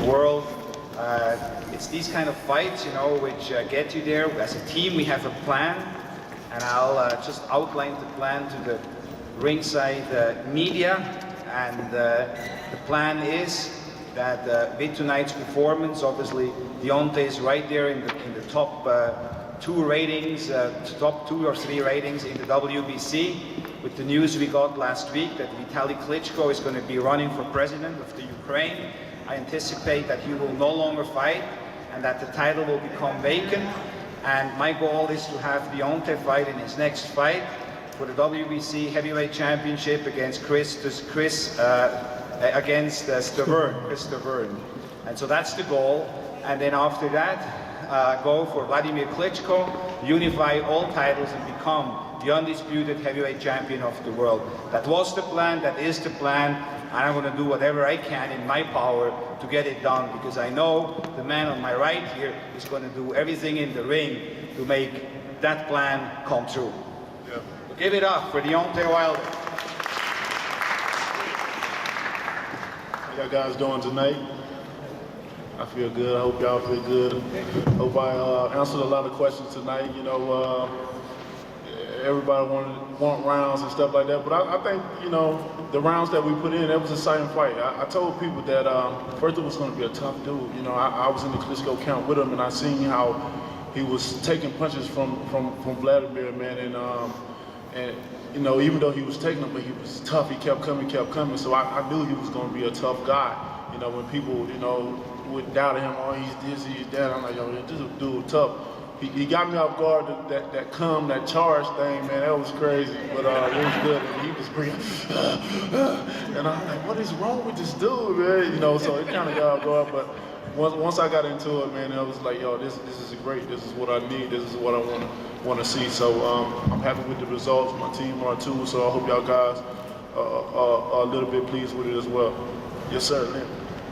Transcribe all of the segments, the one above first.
the world. It's these kind of fights, you know, which get you there. As a team, we have a plan, and I'll just outline the plan to the ringside media. And the plan is that with tonight's performance, obviously Deontay is right there in the top two ratings, top 2 or 3 ratings in the WBC. With the news we got last week that Vitaly Klitschko is going to be running for president of the Ukraine, I anticipate that he will no longer fight and that the title will become vacant. And my goal is to have Deontay fight in his next fight for the WBC heavyweight championship against Chris Stavern. And so that's the goal. And then after that, go for Vladimir Klitschko, unify all titles and become the undisputed heavyweight champion of the world. That was the plan, that is the plan, and I'm going to do whatever I can in my power to get it done, because I know the man on my right here is going to do everything in the ring to make that plan come true. Yeah. So give it up for Deontay Wilder. How y'all guys doing tonight? I feel good. I hope y'all feel good. Hope I answered a lot of questions tonight. You know, everybody want rounds and stuff like that, but I think, you know, the rounds that we put in, that was an exciting fight. I told people that first it was going to be a tough dude. You know, I was in the Klitschko camp with him, and I seen how he was taking punches from Vladimir, man, and you know, even though he was taking them, but he was tough. He kept coming. So I knew he was going to be a tough guy. You know, when people, you know, would doubt him, oh, he's this, he's that, I'm like, yo, this dude tough. He got me off guard, that charge thing, man, that was crazy, but it was good, and he was bringing, and I'm like, what is wrong with this dude, man? You know, so it kind of got off guard, but once I got into it, man, I was like, yo, this is great, this is what I need, this is what I want to see, so I'm happy with the results, my team are too, so I hope y'all guys are a little bit pleased with it as well. Yes, sir, man.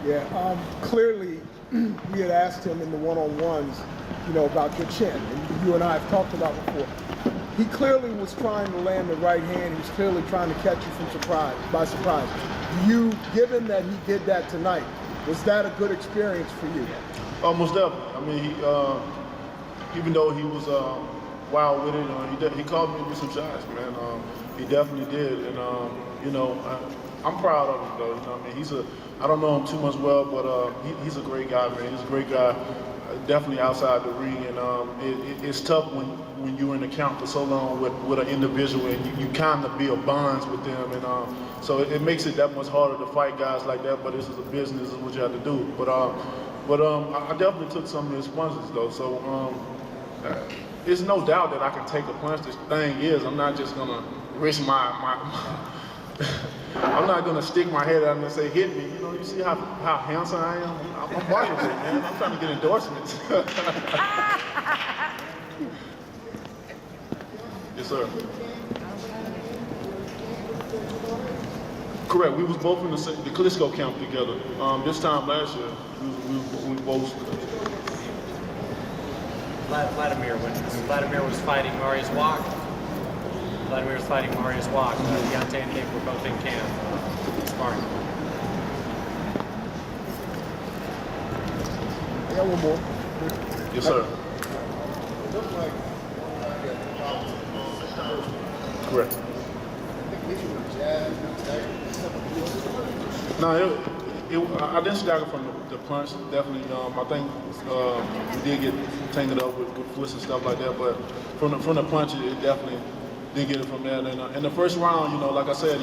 Yeah, clearly, we had asked him in the one-on-ones, you know, about your chin, and you and I have talked about before. He clearly was trying to land the right hand. He was clearly trying to catch you by surprise. Given that he did that tonight, was that a good experience for you? Almost definitely. I mean, he, even though he was wild with it, he called me with some shots, man. He definitely did, and you know, I'm proud of him, though. You know, I mean, I don't know him too much well, but he's a great guy, man. He's a great guy, definitely outside the ring, and it's tough when you're in the camp for so long with an individual, and you kind of build bonds with them, and so it makes it that much harder to fight guys like that. But this is a business, this is what you have to do. But I definitely took some of his punches, though. So there's no doubt that I can take a punch. This thing is, I'm not just gonna risk I'm not gonna stick my head out and say, hit me. You know, you see how handsome I am? I'm marketable, man. I'm trying to get endorsements. Yes, sir. Correct. We was both in the Klitschko camp together. This time last year, we both. Vladimir, when Vladimir was fighting Marius Wach, Deontay and Nick were both in camp, sparring. I got one more. Yes, sir. Correct. No, I didn't stagger from the punch, definitely. I think we did get tangled up with flips and stuff like that, but from the punch, it definitely didn't get it from there. And in the first round, you know, like I said,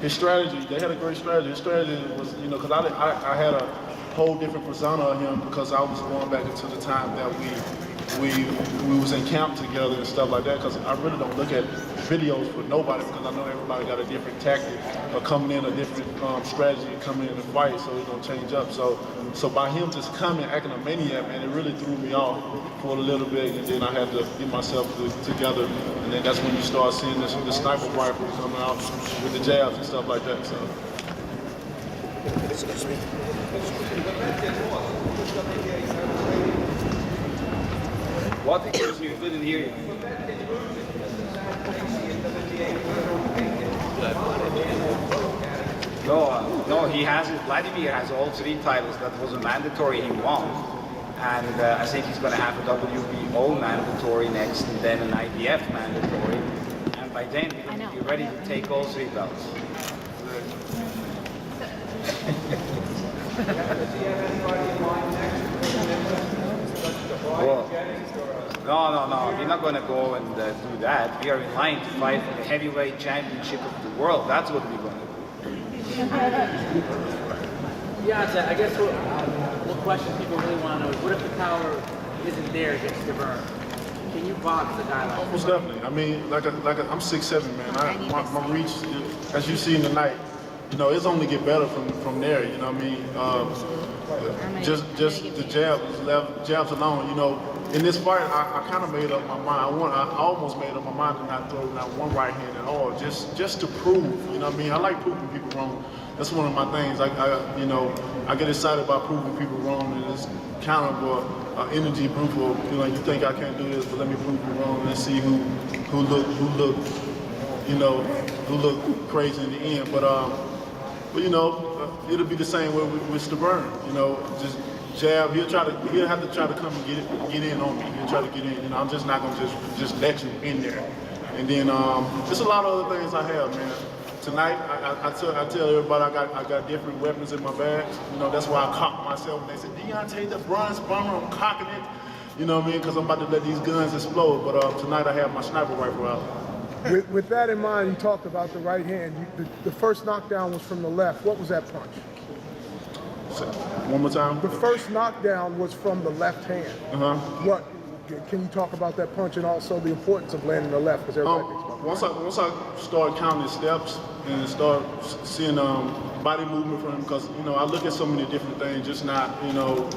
his strategy, they had a great strategy. His strategy was, you know, because I had a whole different persona of him because I was going back into the time that we was in camp together and stuff like that, because I really don't look at videos for nobody, because I know everybody got a different tactic of coming in, a different strategy coming in the fight, so it's gonna change up. So by him just coming, acting a maniac, man, it really threw me off for a little bit, and then I had to get myself together, and then that's when you start seeing the sniper rifle coming out with the jabs and stuff like that. So. Excuse me. What? Excuse me, we couldn't hear you. No, he has it. Vladimir has all 3 titles. That was a mandatory he won. And I think he's going to have a WBO mandatory next and then an IBF mandatory. And by then, we're going to be ready to take all 3 belts. Well, no, we're not going to go and do that. We are in line to fight for the heavyweight championship of the world. That's what we're going to do. Yeah, I guess what question people really want to know is, what if the power isn't there against Deverne? Can you box a guy like that? Most definitely. I mean, I'm 6'7", man. My reach, as you see tonight, you know, it's only get better from there. You know what I mean? Just the jabs alone. You know, in this fight, I kind of made up my mind. I almost made up my mind to not throw not one right hand at all, just to prove. You know what I mean? I like proving people wrong. That's one of my things. I get excited about proving people wrong, and it's kind of an energy proof of, you know, you think I can't do this, but let me prove you wrong. Let's see who look crazy in the end. But you know, it'll be the same way with Deverne. You know, just jab. He'll have to try to come and get in on me. He'll try to get in. You know, I'm just not gonna just let you in there. And then there's a lot of other things I have, man. Tonight, I tell everybody I got different weapons in my bags. You know, that's why I cock myself. And they say, Deontay, the bronze bomber, I'm cocking it. You know what I mean? Because I'm about to let these guns explode. But tonight I have my sniper rifle out. With that in mind, you talked about the right hand. The first knockdown was from the left. What was that punch? One more time. The first knockdown was from the left hand. What? Can you talk about that punch and also the importance of landing the left? Because everybody thinks about once I start counting steps and start seeing body movement from him, because you know I look at so many different things, just not, you know,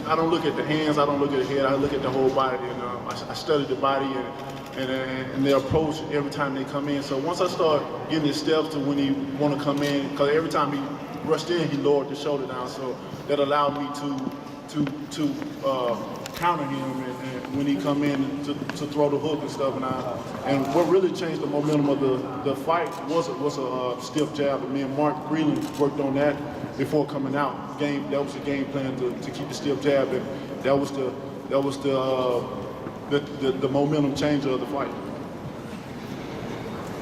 I don't look at the hands, I don't look at the head, I look at the whole body, and I study the body and their approach every time they come in. So once I start getting his steps to when he want to come in, because every time he rushed in, he lowered the shoulder down, so that allowed me to counter him and when he come in to throw the hook and stuff. And what really changed the momentum of the fight was a stiff jab, and me and Mark Breland worked on that before coming out. That was the game plan to keep the stiff jab, and that was the momentum changer of the fight.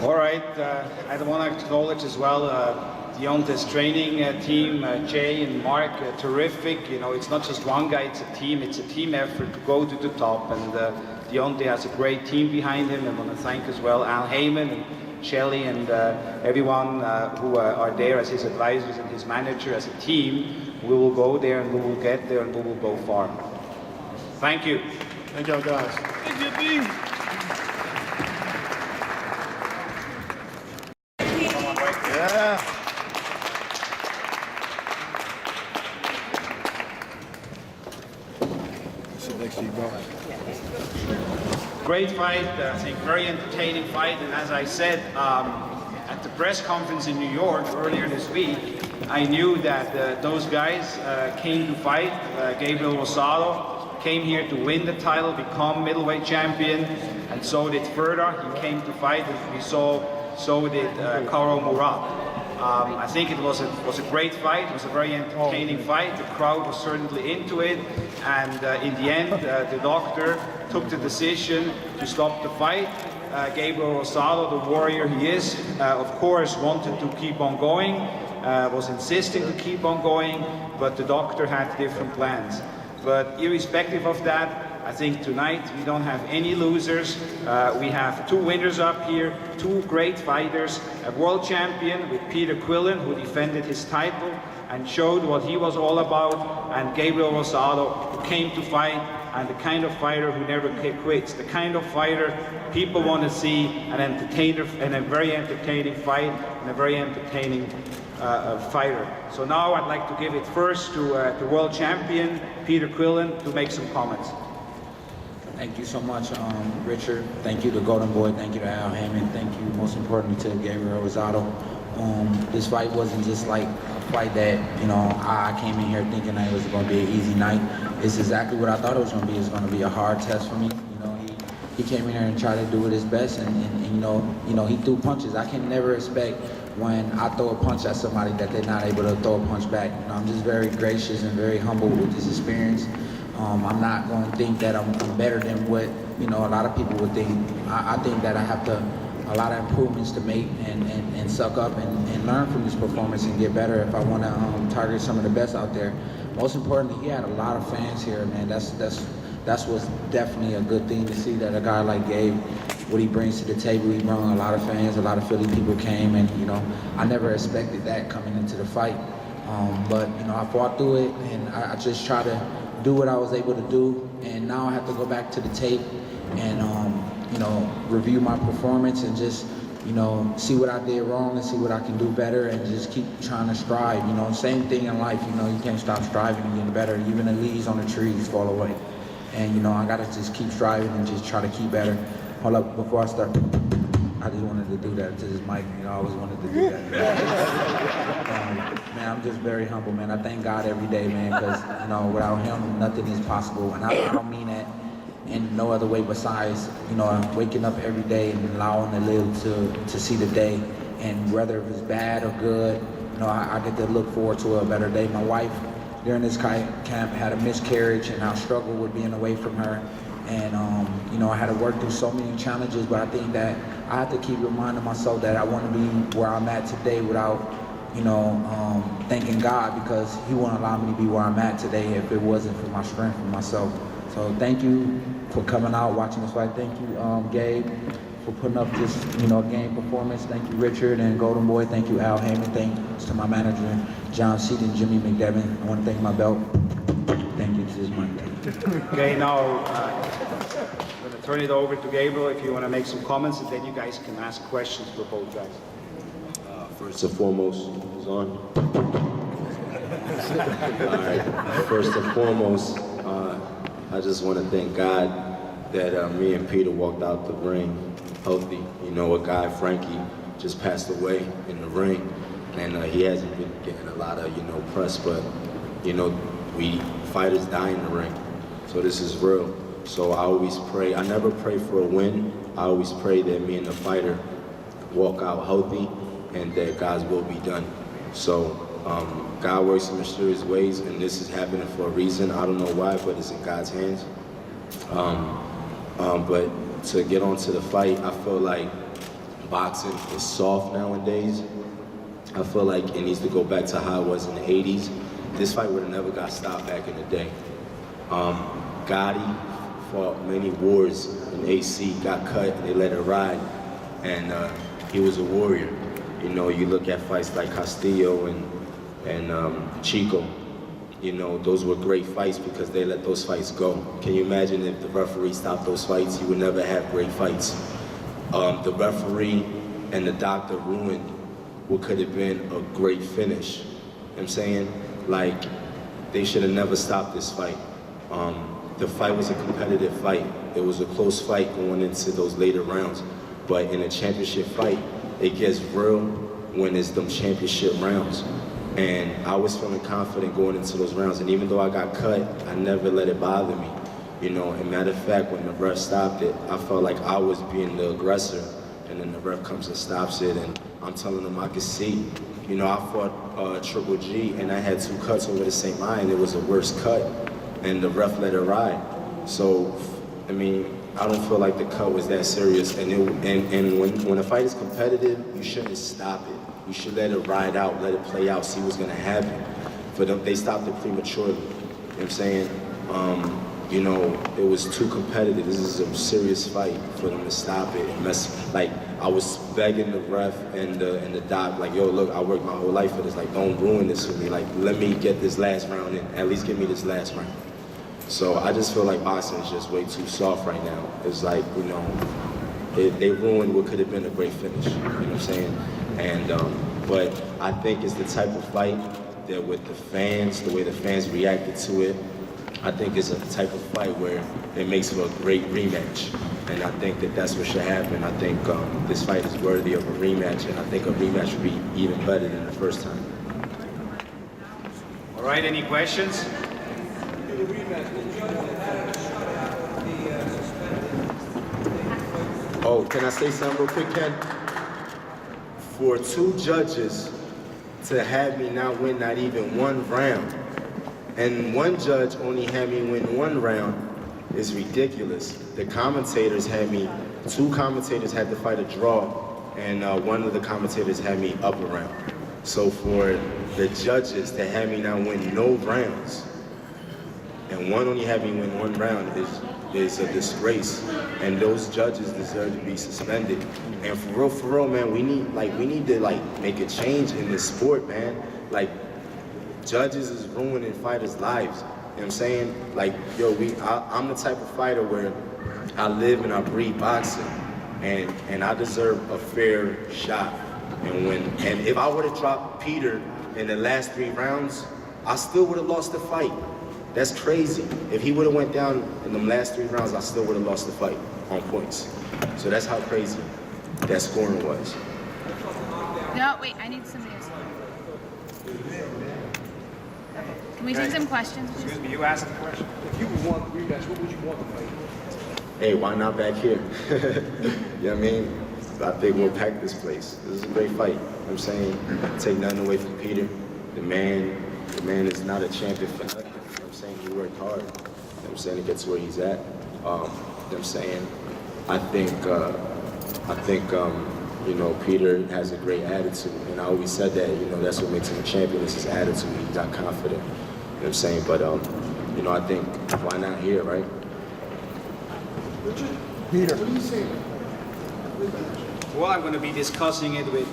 All right, I want to acknowledge as well Deontay's training team, Jay and Mark, terrific. You know, it's not just one guy, it's a team effort to go to the top, and Deontay has a great team behind him. I want to thank as well Al Heyman and Shelley and everyone who are there as his advisors and his manager. As a team, we will go there and we will get there and we will go far. Thank you. Thank y'all guys. Thank you, D. Yeah. Sit next to you, bro. Great fight, I think very entertaining fight, and as I said at the press conference in New York earlier this week, I knew that those guys came to fight. Gabriel Rosado came here to win the title, become middleweight champion, and so did Furta. He came to fight, and we so did Karo Murat. I think it was a great fight. It was a very entertaining fight. The crowd was certainly into it, and in the end, the doctor took the decision to stop the fight. Gabriel Rosado, the warrior he is, of course, wanted to keep on going, was insisting to keep on going, but the doctor had different plans. But irrespective of that, I think tonight we don't have any losers. We have 2 winners up here, 2 great fighters, a world champion with Peter Quillen, who defended his title and showed what he was all about, and Gabriel Rosado, who came to fight, and the kind of fighter who never quits, the kind of fighter people want to see, an entertainer, and a very entertaining fight, and a very entertaining fighter. So now I'd like to give it first to the world champion, Peter Quillen, to make some comments. Thank you so much, Richard. Thank you to Golden Boy. Thank you to Al Heyman. Thank you, most importantly, to Gabriel Rosado. This fight wasn't just like a fight that, you know, I came in here thinking that it was going to be an easy night. It's exactly what I thought it was going to be. It's going to be a hard test for me. You know, he came in here and tried to do it his best, and you know, he threw punches. I can never expect when I throw a punch at somebody that they're not able to throw a punch back. You know, I'm just very gracious and very humble with this experience. I'm not going to think that I'm better than what, you know, a lot of people would think. I think that I have a lot of improvements to make and suck up and learn from this performance and get better if I want to target some of the best out there. Most importantly, he had a lot of fans here, man. That's what's definitely a good thing to see, that a guy like Gabe, what he brings to the table. He brought a lot of fans, a lot of Philly people came, and you know, I never expected that coming into the fight. But you know, I fought through it, and I just try to do what I was able to do. And now I have to go back to the tape and you know, review my performance and just, you know, see what I did wrong and see what I can do better and just keep trying to strive. You know, same thing in life. You know, you can't stop striving and getting better. Even the leaves on the trees fall away. And you know, I gotta just keep striving and just try to keep better. Hold up, before I start, I just wanted to do that to this mic. You know, I always wanted to do that. Man, I'm just very humble, man. I thank God every day, man, because you know, without Him, nothing is possible. And I don't mean that in no other way besides, you know, waking up every day and allowing to live to see the day. And whether it's bad or good, you know, I get to look forward to a better day. My wife, during this camp, had a miscarriage, and I struggled with being away from her. And, you know, I had to work through so many challenges, but I think that I have to keep reminding myself that I want to be where I'm at today without, you know, thanking God, because He wouldn't allow me to be where I'm at today if it wasn't for my strength and myself. So thank you for coming out, watching this fight. Thank you, Gabe, for putting up this, you know, game performance. Thank you, Richard and Golden Boy. Thank you, Al Heyman. Thanks to my manager, John Seat and Jimmy McDevitt. I want to thank my belt. Thank you. This is my Okay, now I'm going to turn it over to Gabriel if you want to make some comments, and then you guys can ask questions for both guys. First and foremost, who's on? All right. First and foremost, I just want to thank God that me and Peter walked out the ring healthy. You know, a guy, Frankie, just passed away in the ring, and he hasn't been getting a lot of, you know, press, but, you know, we fighters die in the ring. So this is real. So I always pray. I never pray for a win. I always pray that me and the fighter walk out healthy and that God's will be done. So God works in mysterious ways, and this is happening for a reason. I don't know why, but it's in God's hands. But to get on to the fight, I feel like boxing is soft nowadays. I feel like it needs to go back to how it was in the 80s. This fight would have never got stopped back in the day. Gotti fought many wars in AC, got cut, and they let it ride. And he was a warrior. You know, you look at fights like Castillo and Chico, you know, those were great fights because they let those fights go. Can you imagine if the referee stopped those fights? You would never have great fights. The referee and the doctor ruined what could have been a great finish. You know what I'm saying? Like, they should have never stopped this fight. The fight was a competitive fight. It was a close fight going into those later rounds. But in a championship fight, it gets real when it's them championship rounds. And I was feeling confident going into those rounds. And even though I got cut, I never let it bother me. You know, and matter of fact, when the ref stopped it, I felt like I was being the aggressor. And then the ref comes and stops it, and I'm telling him I could see. You know, I fought Triple G, and I had 2 cuts over the same eye, and it was the worst cut. And the ref let it ride. So, I mean, I don't feel like the cut was that serious. And when a fight is competitive, you shouldn't stop it. You should let it ride out, let it play out, see what's gonna happen. But they stopped it prematurely. You know what I'm saying? You know, it was too competitive. This is a serious fight for them to stop it and mess. Like, I was begging the ref and the doc, like, yo, look, I worked my whole life for this. Like, don't ruin this for me. Like, let me get this last round in. At least give me this last round. So I just feel like boxing is just way too soft right now. It's like, you know, they ruined what could have been a great finish. You know what I'm saying? And but I think it's the type of fight that with the fans, the way the fans reacted to it, I think it's a type of fight where it makes for a great rematch. And I think that that's what should happen. I think this fight is worthy of a rematch, and I think a rematch would be even better than the first time. All right, any questions? Oh, can I say something real quick, Ken? for two judges to have me not win not even one round, and one judge only had me win one round, is ridiculous. The commentators had me, two commentators had to fight a draw, and one of the commentators had me up a round. So for the judges to have me not win no rounds, and one only had me win one round is a disgrace, and those judges deserve to be suspended. And for real, man, we need to make a change in this sport, man. Like, judges is ruining fighters' lives. You know what I'm saying? Like, yo, I'm the type of fighter where I live and I breathe boxing, and I deserve a fair shot. And if I would have dropped Peter in the last 3 rounds, I still would have lost the fight. That's crazy. If he would have went down in the last 3 rounds, I still would have lost the fight on points. So that's how crazy that scoring was. No, wait, I need somebody else. Can we do some questions? Excuse me, you asked the question. If you would want the rematch, what would you want to fight? Hey, why not back here? You know what I mean? I think we'll pack this place. This is a great fight. You know what I'm saying? Take nothing away from Peter. The man is not a champion for nothing. You know what I'm saying? He worked hard. You know what I'm saying? To get to where he's at. You know what I'm saying? I think you know, Peter has a great attitude. And I always said that, you know, that's what makes him a champion, is his attitude. He's not confident. You know what I'm saying? But, you know, I think, why not here, right? Peter. Well, I'm going to be discussing it with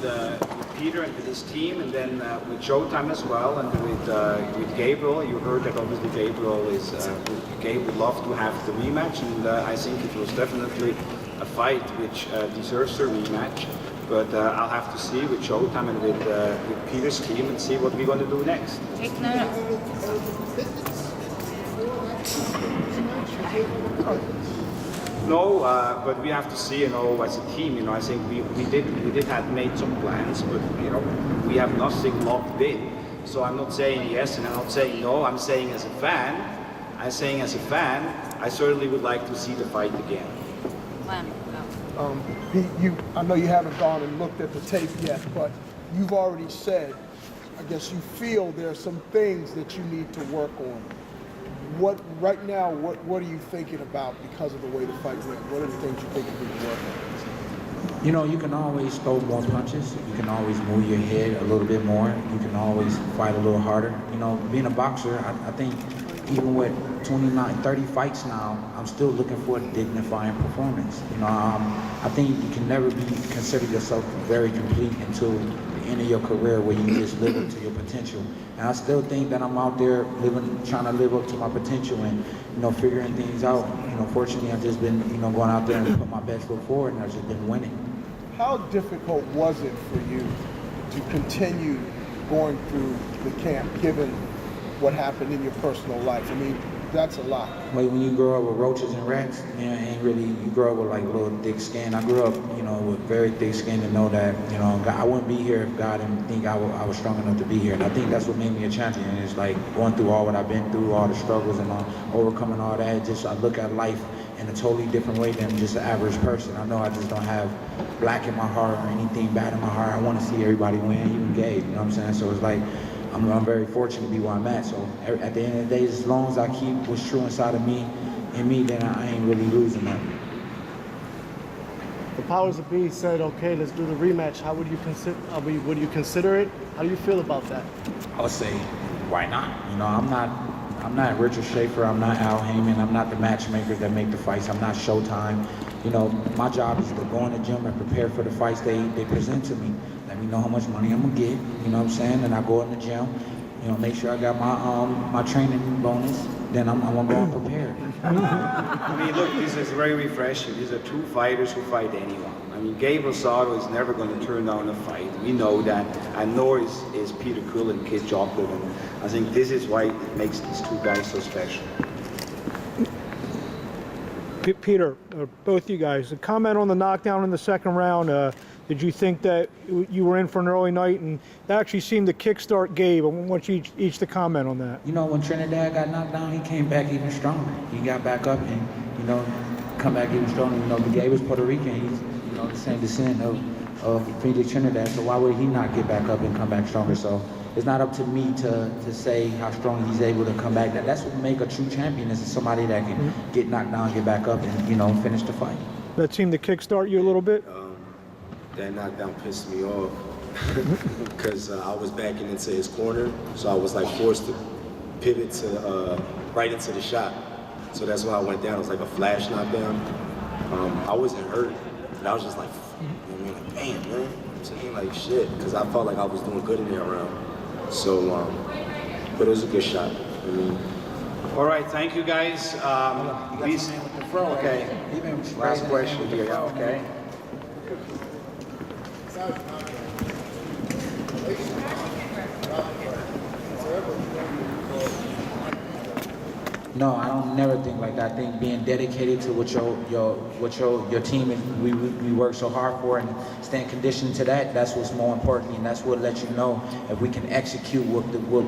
Peter and with his team, and then with Showtime as well, and with Gabriel. You heard that obviously Gabriel would love to have the rematch, and I think it was definitely a fight which deserves a rematch. But I'll have to see with Showtime and with Peter's team and see what we're going to do next. Hey, no. No, but we have to see, you know, as a team, you know, I think we did have made some plans, but, you know, we have nothing locked in. So I'm not saying yes and I'm not saying no, I'm saying as a fan, I certainly would like to see the fight again. Lamb, Pete, I know you haven't gone and looked at the tape yet, but you've already said, I guess you feel there are some things that you need to work on. Right now, what are you thinking about because of the way the fight went? What are the things you think you need to work on? You know, you can always throw more punches. You can always move your head a little bit more. You can always fight a little harder. You know, being a boxer, I think even with 29, 30 fights now, I'm still looking for a dignifying performance. You know, I think you can never consider yourself very complete until the end of your career where you just live up to your potential. And I still think that I'm out there trying to live up to my potential and, you know, figuring things out. You know, fortunately, I've just been, you know, going out there and put my best foot forward, and I've just been winning. How difficult was it for you to continue going through the camp, given what happened in your personal life? I mean, that's a lot. Like when you grow up with roaches and rats, you grow up with like little thick skin. I grew up, you know, with very thick skin to know that, you know, I wouldn't be here if God didn't think I was strong enough to be here. And I think that's what made me a champion. It's like going through all what I've been through, all the struggles and overcoming all that. Just I look at life in a totally different way than just an average person. I know I just don't have black in my heart or anything bad in my heart. I want to see everybody win, even Gabe, you know what I'm saying? So it's like, I'm very fortunate to be where I'm at. So at the end of the day, as long as I keep what's true inside of me, then I ain't really losing nothing. The powers that be said, okay, let's do the rematch. How would you consider? Would you consider it? How do you feel about that? I would say, why not? You know, I'm not Richard Schaefer. I'm not Al Heyman. I'm not the matchmakers that make the fights. I'm not Showtime. You know, my job is to go in the gym and prepare for the fights they present to me. Let me know how much money I'm gonna get, you know what I'm saying? And I go in the gym, you know, make sure I got my training bonus. Then I'm gonna go and prepare. I mean, look, this is very refreshing. These are two fighters who fight anyone. I mean, Gabe Rosado is never going to turn down a fight. We know that, and nor is Peter Kuhl and Kid Joplin. And I think this is why it makes these two guys so special. Peter, both you guys, a comment on the knockdown in the second round. Did you think that you were in for an early night, and that actually seemed to kickstart Gabe? I want you each to comment on that. You know, when Trinidad got knocked down, he came back even stronger. He got back up and, you know, come back even stronger. You know, Gabe was Puerto Rican. He's, you know, the same descent of Felix Trinidad, so why would he not get back up and come back stronger? So it's not up to me to say how strong he's able to come back. That's what make a true champion, is somebody that can get knocked down, get back up, and, you know, finish the fight. That seemed to kickstart you a little bit? That knockdown pissed me off because I was backing into his corner, so I was like forced to pivot to right into the shot. So that's why I went down. It was like a flash knockdown. I wasn't hurt, but I was just like, you know what I mean, like, damn, man. I'm saying, like, shit, because I felt like I was doing good in that round. So, but it was a good shot. I mean, All right, thank you guys. Please. Okay. Last question here. Yeah, okay. No, I don't never think like that. I think being dedicated to what your team and we work so hard for and staying conditioned to that, that's what's more important, and that's what lets you know if we can execute what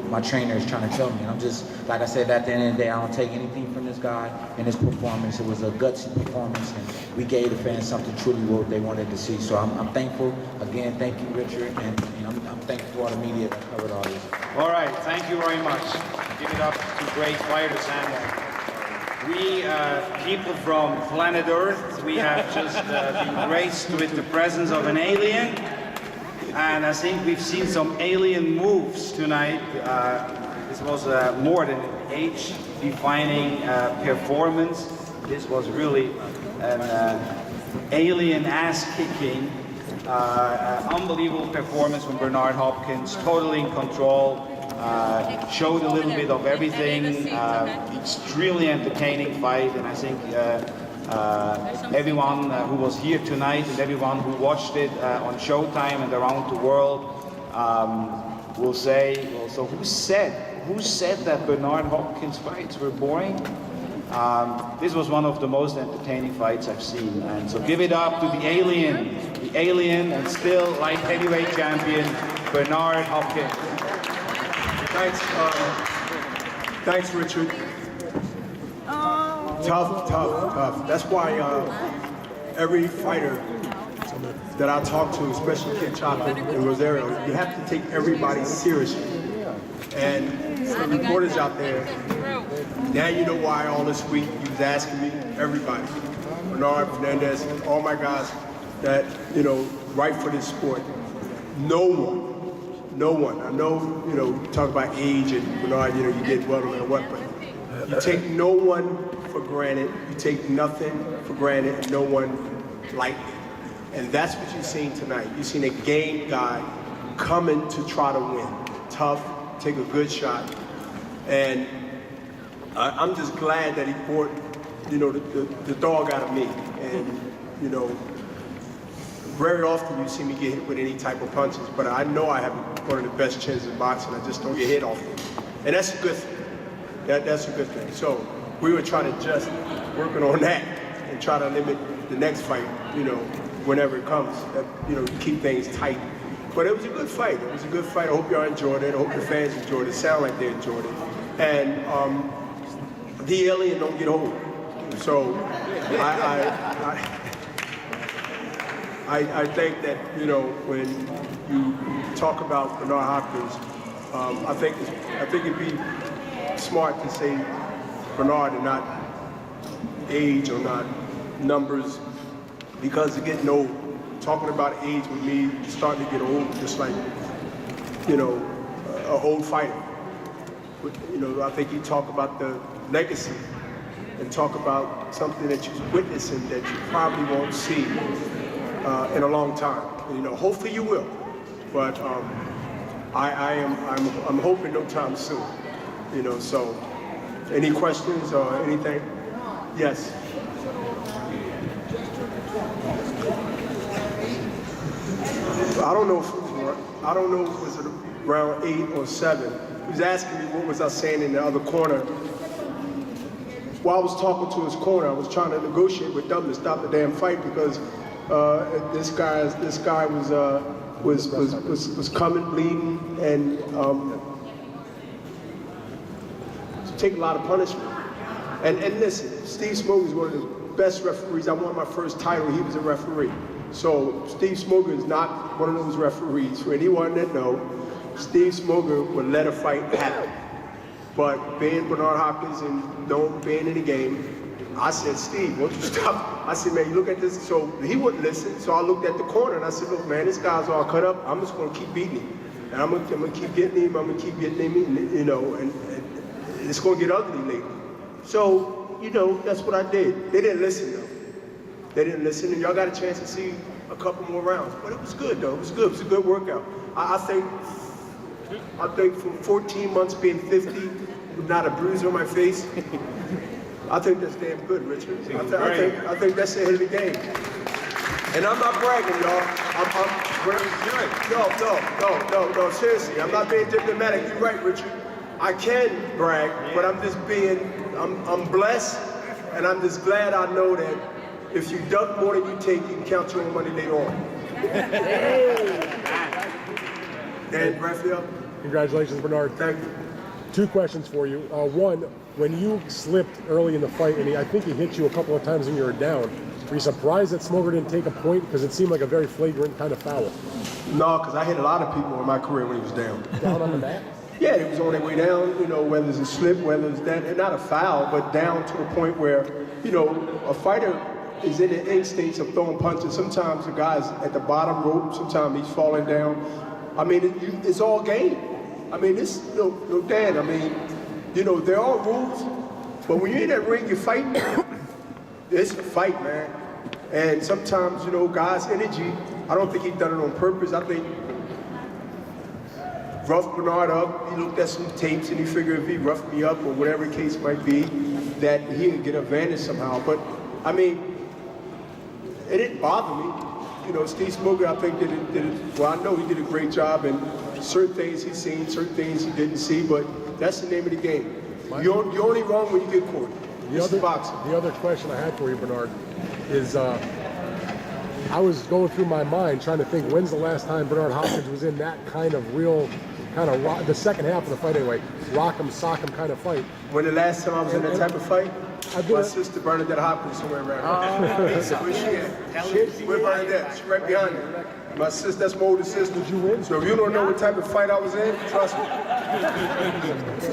my trainer is trying to tell me. And I'm just, like I said, at the end of the day, I don't take anything from this guy and his performance. It was a gutsy performance, and we gave the fans something truly what they wanted to see. So I'm thankful. Again, thank you, Richard, and I'm thankful to all the media that covered all this. All right, thank you very much. Give it up to great fighters. And we people from planet Earth, we have just been graced with the presence of an alien. And I think we've seen some alien moves tonight. This was more than an age-defining performance. This was really an alien ass-kicking, unbelievable performance from Bernard Hopkins, totally in control. Showed a little bit of everything, extremely entertaining fight, and I think everyone who was here tonight and everyone who watched it on Showtime and around the world will say, well, so who said that Bernard Hopkins fights were boring? This was one of the most entertaining fights I've seen, and so give it up to the alien and still light heavyweight champion, Bernard Hopkins. Thanks, Richard. Tough. That's why every fighter that I talk to, especially Kid Chopper and Rosario, you have to take everybody seriously. And some reporters out there, now you know why all this week you was asking me, everybody, Bernard, Fernandez, all my guys that, you know, right for this sport. No one. I know, talk about age and Bernard, you get well no matter what, but you take no one for granted. You take nothing for granted and no one lightly. And that's what you've seen tonight. You've seen a game guy coming to try to win. Tough, take a good shot. And I'm just glad that he brought, the dog out of me. And, very often you see me get hit with any type of punches, but I know I have one of the best chins in boxing. I just don't get hit often. And that's a good thing. That's a good thing. So we were trying to just working on that and try to limit the next fight, whenever it comes, keep things tight. But it was a good fight. It was a good fight. I hope y'all enjoyed it. I hope the fans enjoyed it. Sound like they enjoyed it. And the alien don't get old. So I think that, when you talk about Bernard Hopkins, I think it'd be smart to say Bernard and not age or not numbers, because it's getting old. Talking about age with me, starting to get old, just like, an old fighter. But, I think you talk about the legacy and talk about something that you're witnessing that you probably won't see in a long time. Hopefully you will, but I'm hoping no time soon. So any questions or anything? Yes. I don't know if it was around 8 or 7. He was asking me what was I saying in the other corner. While I was talking to his corner, I was trying to negotiate with them to stop the damn fight because this guy was coming, bleeding, and take a lot of punishment. And listen, Steve Smoke is one of the best referees. I won my first title. He was a referee. So Steve Smoger is not one of those referees. For anyone that know, Steve Smoger would let a fight happen. But being Bernard Hopkins and being in the game, I said, Steve, won't you stop? I said, man, you look at this. So he wouldn't listen. So I looked at the corner and I said, look, man, this guy's all cut up. I'm just going to keep beating him. And I'm gonna keep getting him. I'm gonna keep getting him, and it's going to get ugly later. So, that's what I did. They didn't listen, though. They didn't listen, and y'all got a chance to see a couple more rounds. But it was good, though. It was good. It was a good workout. I think from 14 months being 50, with not a bruise on my face, I think that's damn good, Richard. I think that's the head of the game. And I'm not bragging, y'all. No, seriously. I'm not being diplomatic. You're right, Richard. I can brag, but I'm just I'm blessed, and I'm just glad I know that if you duck more than you take, you can count your own money later on. And Raphael? Congratulations, Bernard. Thank you. 2 questions for you. One, when you slipped early in the fight, and I think he hit you a couple of times when you were down, were you surprised that Smoger didn't take a point? Because it seemed like a very flagrant kind of foul. No, because I hit a lot of people in my career when he was down. Down on the mat? Yeah, it was on their way down, whether it's a slip, whether it's that, and not a foul, but down to a point where, a fighter is in the instincts of throwing punches. Sometimes the guy's at the bottom rope, sometimes he's falling down. I mean, it's all game. I mean, it's no Dan. I mean, there are rules, but when you're in that ring, you're fighting. It's a fight, man. And sometimes, guys' energy, I don't think he's done it on purpose. I think roughed Bernard up. He looked at some tapes and he figured if he roughed me up or whatever the case might be, that he could get advantage somehow. But, I mean, it didn't bother me. Steve Smoger, I think, did it, well, I know he did a great job, and certain things he's seen, certain things he didn't see, but that's the name of the game. You're only wrong when you get caught. The other question I had for you, Bernard, is I was going through my mind trying to think when's the last time Bernard Hopkins was in that kind of the second half of the fight anyway, rock 'em, sock 'em kind of fight. When the last time I was in that type of fight? My sister Bernadette Hopkins somewhere around here. Where's she at? Where's Bernadette? She's right behind me. My sister, that's my older sister. Did you win? So if you don't know what type of fight I was in, trust me.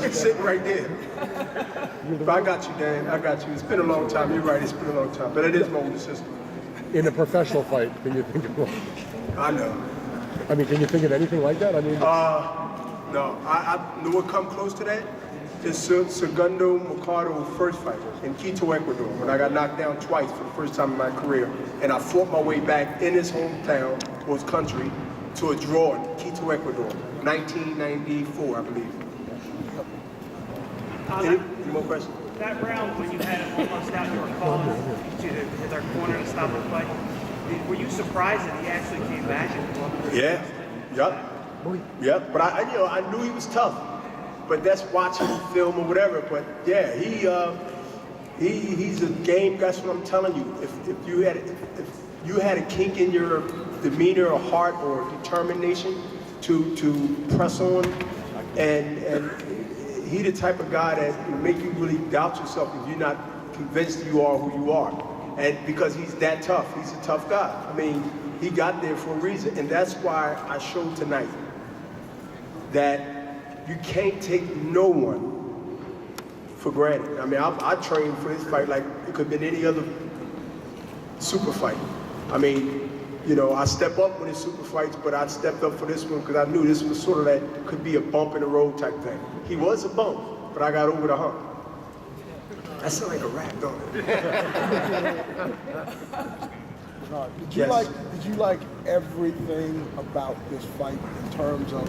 She's sitting right there. But I got you, Dan. I got you. It's been a long time. You're right. It's been a long time. But it is my older sister. In a professional fight, can you think of one? I know. I mean, can you think of anything like that? I mean, no. I know what come close to that. Is Segundo Mercado first fight in Quito, Ecuador, when I got knocked down twice for the first time in my career. And I fought my way back in his hometown, or his country, to a draw in Quito, Ecuador, 1994, I believe. Any more questions? That round when you had it almost out, you were calling to hit our corner to stop the fight. Were you surprised that he actually came back? Yeah. Yep. But I knew he was tough. But that's watching film or whatever. But yeah, he's a game. That's what I'm telling you. If you had a kink in your demeanor or heart or determination to press on, and he the type of guy that will make you really doubt yourself if you're not convinced you are who you are. And because he's that tough, he's a tough guy. I mean, he got there for a reason, and that's why I showed tonight that you can't take no one for granted. I mean, I trained for this fight like it could have been any other super fight. I mean, I step up when it's super fights, but I stepped up for this one because I knew this was sort of that could be a bump in the road type thing. He was a bump, but I got over the hump. That sounds like a rap, don't it? Did you like everything about this fight in terms of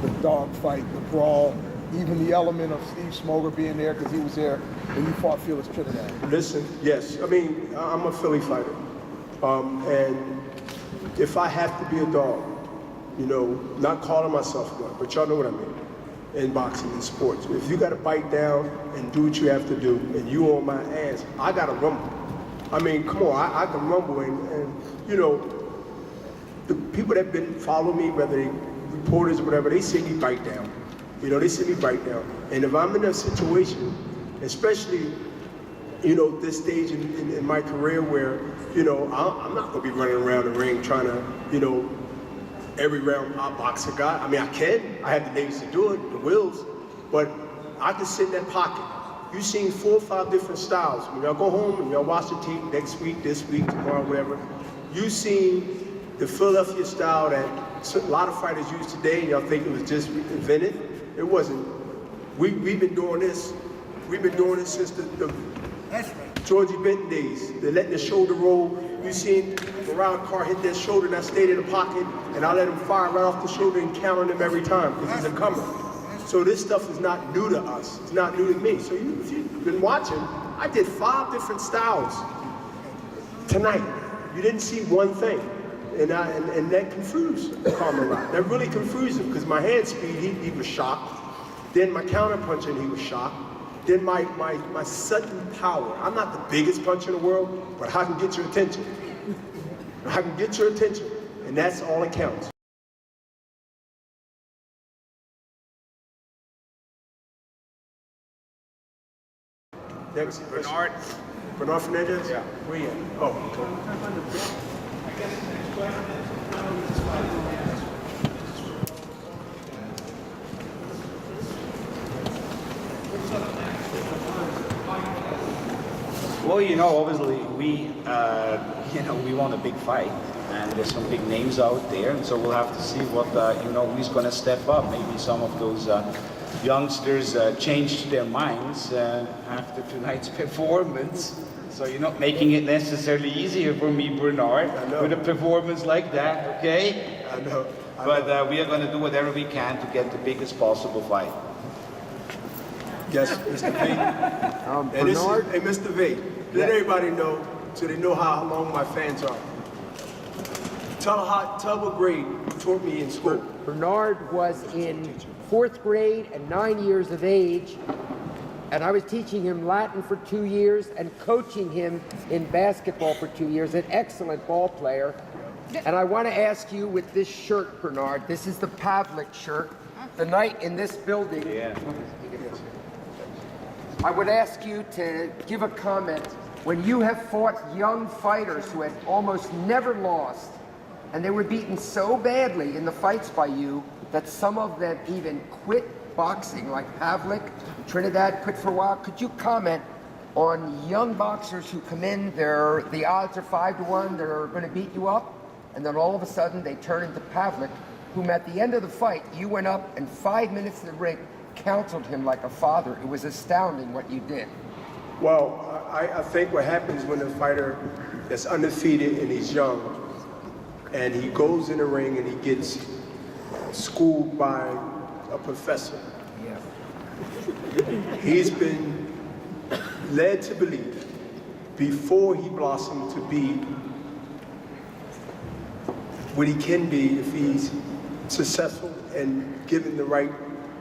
the dog fight, the brawl, even the element of Steve Smoger being there because he was there when you fought Felix Trinidad? Listen, yes. I mean, I'm a Philly fighter. And if I have to be a dog, not calling myself one, but y'all know what I mean, in boxing, in sports. If you got to bite down and do what you have to do, and you on my ass, I got to rumble. I mean, come on, I can rumble, and the people that been follow me, whether they reporters or whatever, they see me bite down. They see me bite down. And if I'm in a situation, especially this stage in my career where, I'm not gonna be running around the ring trying to, every round outbox a guy. I mean, I can. I have the legs to do it, the wills, but I can sit in that pocket. You've seen 4 or 5 different styles. When y'all go home and y'all watch the tape next week, this week, tomorrow, whatever, you've seen the Philadelphia style that a lot of fighters use today, and y'all think it was just invented. It wasn't. We've been doing this. We've been doing it since the Georgie Benton days. They're letting the shoulder roll. You've seen Murat Carr hit that shoulder, and I stayed in the pocket, and I let him fire right off the shoulder and counting him every time because he's a comer. So this stuff is not new to us. It's not new to me. So if you've been watching, I did 5 different styles tonight. You didn't see one thing. And that confused Karo Murat. That really confused him because my hand speed, he was shocked. Then my counter punching, he was shocked. Then my sudden power. I'm not the biggest puncher in the world, but I can get your attention. I can get your attention, and that's all that counts. Next, Bernard Fernandez? Yeah. Where you at? Oh, Well, obviously we want a big fight, and there's some big names out there, and so we'll have to see what who's going to step up. Maybe some of those youngsters changed their minds after tonight's performance. So you're not making it necessarily easier for me, Bernard, with a performance like that, okay? I know. But we are going to do whatever we can to get the biggest possible fight. Yes, Mr. V. And Mr. V, let everybody know so they know how long my fans are. Tell what grade you taught me in school. Bernard was in 4th grade and 9 years of age, and I was teaching him Latin for 2 years and coaching him in basketball for 2 years, an excellent ball player. And I want to ask you with this shirt, Bernard, this is the Pavlik shirt, the night in this building. Yeah. I would ask you to give a comment when you have fought young fighters who had almost never lost, and they were beaten so badly in the fights by you that some of them even quit boxing, like Pavlik, Trinidad quit for a while. Could you comment on young boxers who come in, the odds are 5 to 1, they're going to beat you up, and then all of a sudden they turn into Pavlik, whom at the end of the fight, you went up and 5 minutes in the ring, counseled him like a father. It was astounding what you did. Well, I think what happens when a fighter that's undefeated and he's young, and he goes in the ring and he gets schooled by a professor. Yeah. He's been led to believe before he blossomed to be what he can be if he's successful and given the right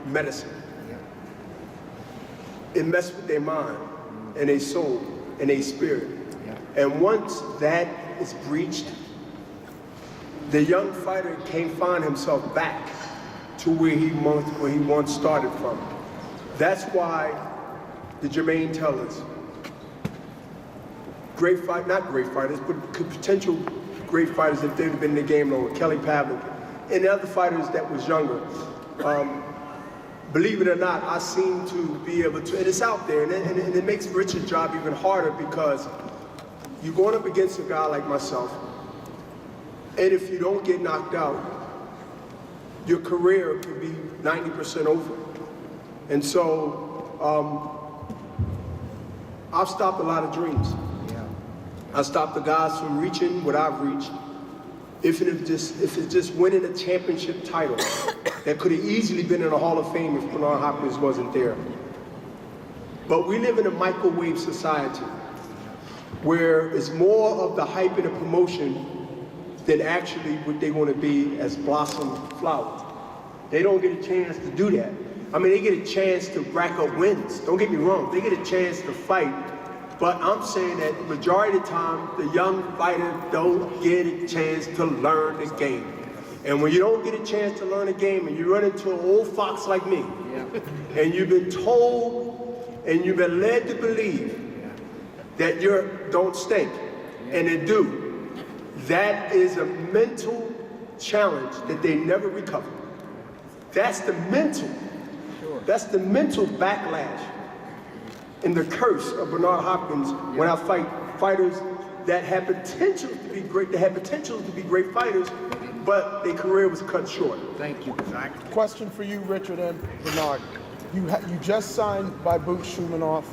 medicine. It messes with their mind and their soul and their spirit. And once that is breached, the young fighter can't find himself back to where he once started from. That's why the Jermaine Tellers, not great fighters, but potential great fighters if they'd have been in the game longer, Kelly Pavlik, and the other fighters that was younger. Believe it or not, I seem to be able to, and it's out there, and it makes Richard's job even harder because you're going up against a guy like myself, and if you don't get knocked out, your career could be 90% over. And so, I've stopped a lot of dreams. I stopped the guys from reaching what I've reached. If it's just winning a championship title that could have easily been in the Hall of Fame if Bernard Hopkins wasn't there. But we live in a microwave society where it's more of the hype and the promotion than actually what they want to be as blossom flowers. They don't get a chance to do that. I mean, they get a chance to rack up wins. Don't get me wrong, they get a chance to fight. But I'm saying that the majority of the time, the young fighter don't get a chance to learn the game. And when you don't get a chance to learn the game and you run into an old fox like me, and you've been told and you've been led to believe that you don't stink, and they do. That is a mental challenge that they never recover. That's the mental backlash and the curse of Bernard Hopkins when I fight fighters that had potential to be great, fighters, but their career was cut short. Thank you. Question for you, Richard and Bernard. You just signed by Boot Shumanoff.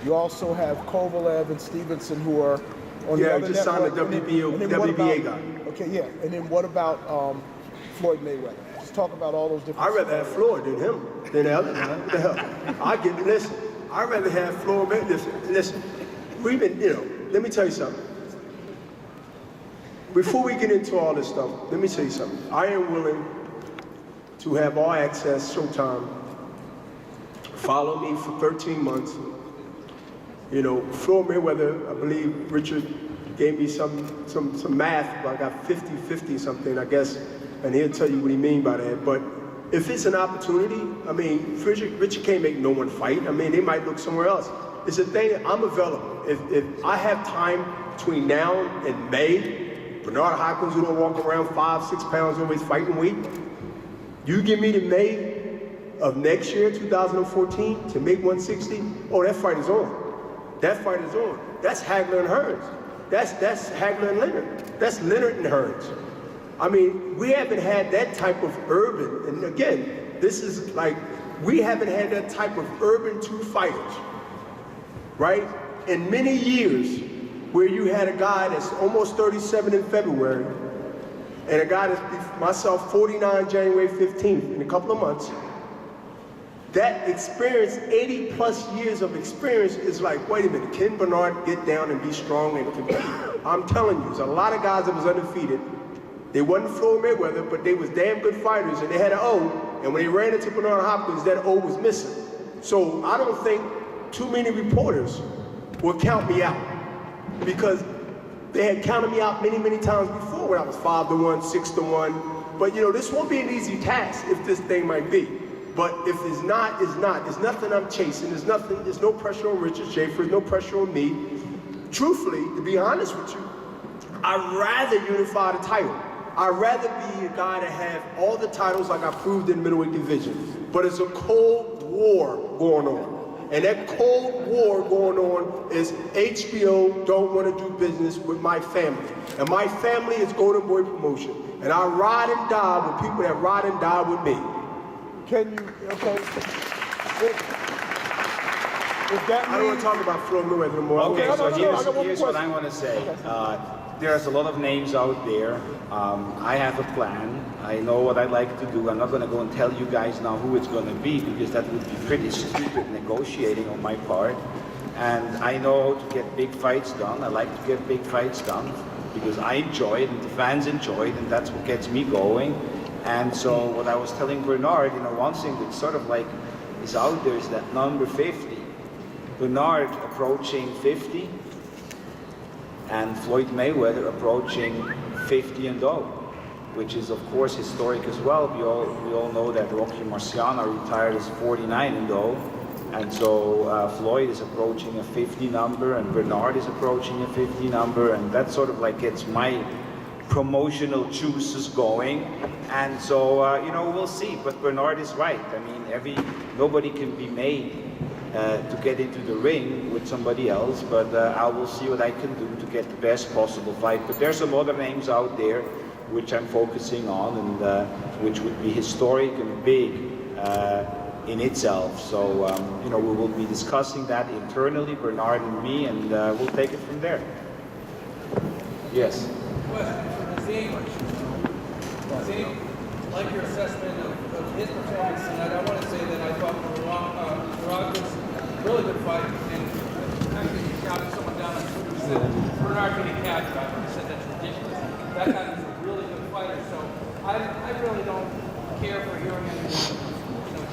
You also have Kovalev and Stevenson who are on the other just signed network. a WBA guy. Okay, yeah. And then what about Floyd Mayweather? Just talk about all those different. I'd rather have Floyd than him, than the other. What the hell? Listen, I'd rather have Floyd Mayweather. Listen, we've been, let me tell you something. Before we get into all this stuff, let me tell you something. I am willing to have All Access, Showtime, follow me for 13 months. Floyd Mayweather, I believe Richard gave me some math, I got 50-50 something, I guess, and he'll tell you what he mean by that. But if it's an opportunity, Richard can't make no one fight. They might look somewhere else. It's a thing, I'm available. If I have time between now and May, Bernard Hopkins, who don't walk around 5-6 pounds always fighting weight, you give me the May of next year, 2014, to make 160, oh, that fight is on. That fight is on. That's Hagler and Hearns. That's Hagler and Leonard. That's Leonard and Hearns. We haven't had that type of urban, and again, this is like, we haven't had that type of urban two fighters, right? In many years, where you had a guy that's almost 37 in February, and a guy that's myself 49 January 15th in a couple of months. That experience, 80 plus years of experience, is like, wait a minute, can Bernard get down and be strong and compete? I'm telling you, there's a lot of guys that was undefeated. They wasn't Floyd Mayweather, but they was damn good fighters, and they had an O, and when they ran into Bernard Hopkins, that O was missing. So I don't think too many reporters will count me out, because they had counted me out many, many times before when I was 5-1, 6-1. But this won't be an easy task if this thing might be. But if it's not, it's not. There's nothing I'm chasing. There's no pressure on Richard Schaefer. There's no pressure on me. Truthfully, to be honest with you, I'd rather unify the title. I'd rather be a guy that have all the titles like I proved in the middleweight division. But it's a cold war going on. And that cold war going on is HBO don't want to do business with my family. And my family is Golden Boy Promotion. And I ride and die with people that ride and die with me. Can you, okay. If that I don't want to talk about Floyd Mayweather anymore. Okay, so here's what I want to say. There's a lot of names out there. I have a plan. I know what I'd like to do. I'm not going to go and tell you guys now who it's going to be, because that would be pretty stupid negotiating on my part. And I know how to get big fights done. I like to get big fights done because I enjoy it and the fans enjoy it, and that's what gets me going. And so what I was telling Bernard, one thing that sort of like is out there is that number 50. Bernard approaching 50 and Floyd Mayweather approaching 50-0, which is of course historic as well. We all know that Rocky Marciano retired as 49-0, and so Floyd is approaching a 50 number and Bernard is approaching a 50 number, and that sort of like gets my promotional juices going. And so we'll see, but Bernard is right. Nobody can be made to get into the ring with somebody else, but I will see what I can do to get the best possible fight. But there's some other names out there which I'm focusing on, and which would be historic and big in itself. So we will be discussing that internally, Bernard and me, and we'll take it from there. Yes. Nazim, like your assessment of his performance tonight, I want to say that I thought Murat was a really good fight, and actually he shouted someone down on Twitter who said, Bernard can catch him. I said that's ridiculous. That guy was a really good fighter, so I really don't care for hearing anyone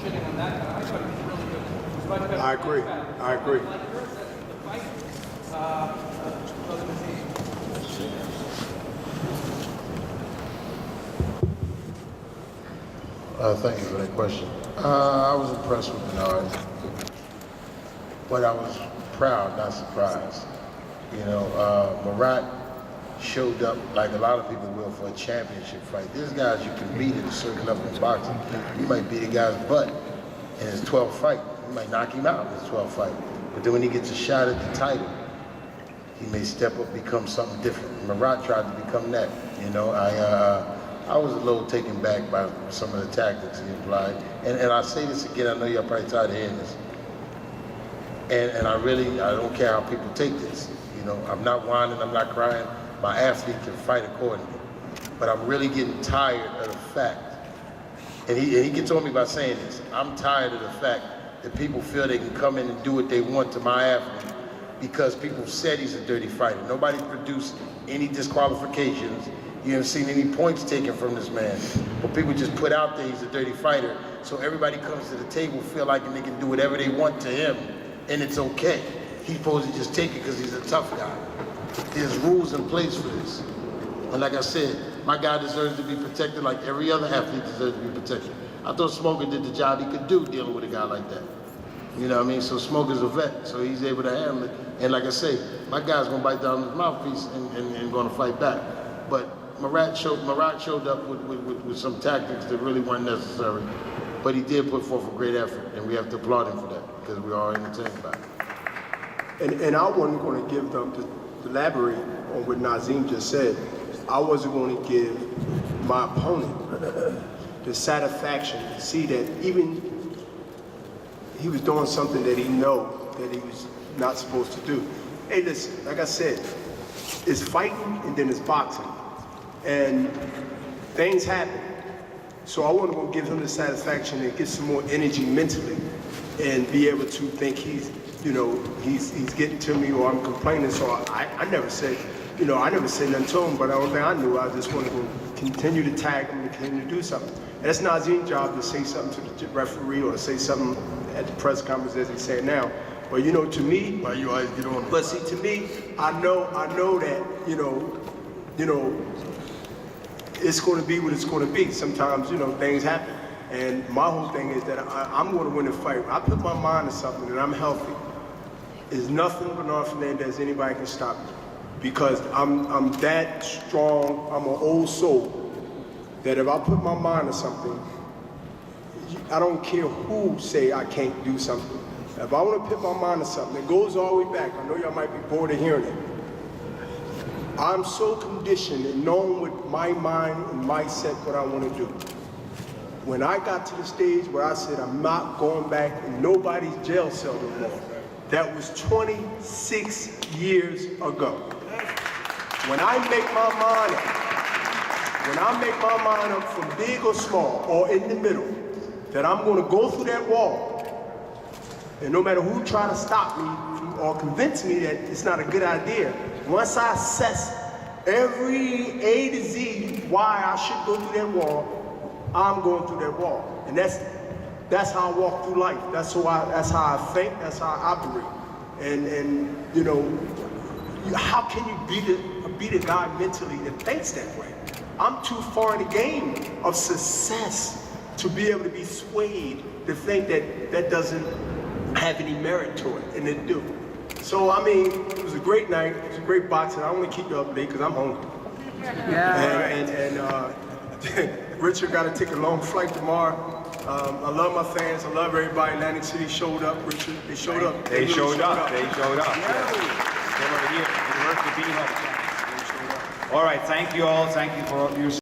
shitting on that guy. I thought he was really good. He was much better. I agree. I agree. Like your assessment of the fight, Brother Nazim. Thank you for that question. I was impressed with Bernard, but I was proud, not surprised. You know, Murat showed up like a lot of people will for a championship fight. There's guys you can beat at a certain level in boxing. You might beat a guy's butt in his 12th fight. You might knock him out in his 12th fight. But then when he gets a shot at the title, he may step up, become something different. Murat tried to become that. You know, I was a little taken back by some of the tactics he applied. And I say this again, I know you're probably tired of hearing this. And I don't care how people take this. You know, I'm not whining, I'm not crying. My athlete can fight accordingly. But I'm really getting tired of the fact, and he gets on me by saying this, I'm tired of the fact that people feel they can come in and do what they want to my athlete because people said he's a dirty fighter. Nobody's produced any disqualifications. You haven't seen any points taken from this man. But people just put out there he's a dirty fighter, so everybody comes to the table feel like they can do whatever they want to him, and it's okay. He's supposed to just take it because he's a tough guy. There's rules in place for this. And like I said, my guy deserves to be protected like every other athlete deserves to be protected. I thought Smoker did the job he could do dealing with a guy like that. You know what I mean? So Smoker's a vet, so he's able to handle it. And like I say, my guy's gonna bite down his mouthpiece and gonna fight back. But Murat showed up with some tactics that really weren't necessary. But he did put forth a great effort, and we have to applaud him for that, because we are entertained by it. And I wasn't going to give them, to elaborate on what Nazim just said, I wasn't going to give my opponent the satisfaction to see that even he was doing something that he know that he was not supposed to do. Hey, listen, like I said, it's fighting and then it's boxing. And things happen. So I wasn't going to give him the satisfaction and get some more energy mentally and be able to think he's getting to me or I'm complaining. So I never said, I never said nothing to him, but the only thing I knew, I just wanted to continue to tag him and continue to do something. And it's Nazim's job to say something to the referee or say something at the press conference as he's saying now. But to me, why you always get on? But see, to me, I know that, it's going to be what it's going to be. Sometimes, things happen. And my whole thing is that I'm going to win the fight. I put my mind to something and I'm healthy. There's nothing Bernard Fernandez anybody can stop me. Because I'm that strong, I'm an old soul, that if I put my mind to something, I don't care who say I can't do something. If I want to put my mind to something, it goes all the way back. I know y'all might be bored of hearing it. I'm so conditioned and knowing with my mind and mindset what I want to do. When I got to the stage where I said I'm not going back in nobody's jail cell no more, that was 26 years ago. When I make my mind up from big or small or in the middle, that I'm going to go through that wall, and no matter who try to stop me or convince me that it's not a good idea, once I assess every A to Z why I should go through that wall, I'm going through that wall. And that's how I walk through life. That's how I think, that's how I operate. And how can you beat a guy mentally that thinks that way? I'm too far in the game of success to be able to be swayed to think that doesn't have any merit to it, and it do. So, it was a great night. It was a great boxing. I don't want to keep you up late because I'm hungry. Yeah. And Richard got to take a long flight tomorrow. I love my fans. I love everybody. Atlantic City showed up. Richard, they showed up. They showed up. Yeah. Came over here. University beating up. All right. Thank you all. Thank you for your